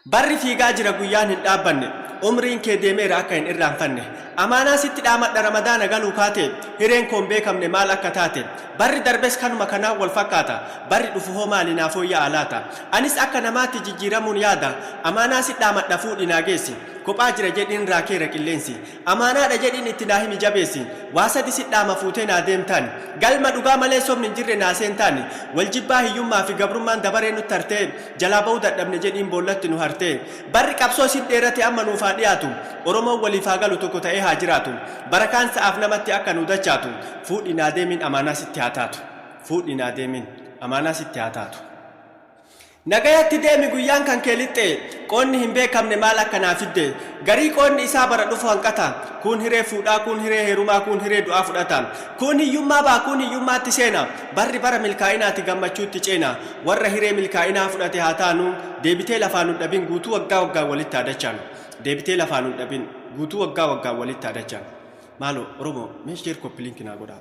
barri fiigaa jira guyyaan hin dhaabbanne umriin kee deemeera akka hin irraanfanne amaanaa sitti dhaamadha ramadaana galuu kaate hireen koon beekamne maal akka taate barri darbes kanuma kanaa wal fakkaata barri dhufu hoo maali naafoo yaa alaata anis akka namaatti jijjiiramuun yaada amaanaa sitti dhaamadha fuudhinaa geessi kophaa jira jedhin raakeera qilleensi amaanaadha jedhin itti naa himi jabeessi waa sadi sitti dhaama fuutee naa deemtaan galma dhugaa malee sobni hin jirre naa seentaan waljibbaa hiyyummaa fi gabrummaan dabaree nutti hartee jalaa ba'uu dadhabne jedhin boollatti nu hartee barri qabsoo sin dheerate amma nuuf haa dhiyaatu oromoon waliif haa galu tokko ta'ee haa jiraatu barakaan sa'aaf namatti akka nu dachaatu fuudhi naa deemin amaanaa sitti haa taatu fuudhi naa deemin amaanaa sitti haa taatu nagayatti deemi guyyaan kan kee lixxe qoonni hin beekamne maal akka naa fidde garii qoonni isaa bara dhufu hanqata kun hiree fuudhaa kun hiree heerumaa kun hiree du'aa fudhata kun hiyyummaa baa kun hiyyummaatti seena barri bara milkaa'inaati gammachuutti ceena warra hiree milkaa'inaa fudhate haa taanu deebitee lafaan nu dhabin guutuu waggaa walitti haadachaan deebitee lafaan nu dhabin guutuu waggaa walitti haadachaan maalo oromoo meesheer koppiliinki naa godhaa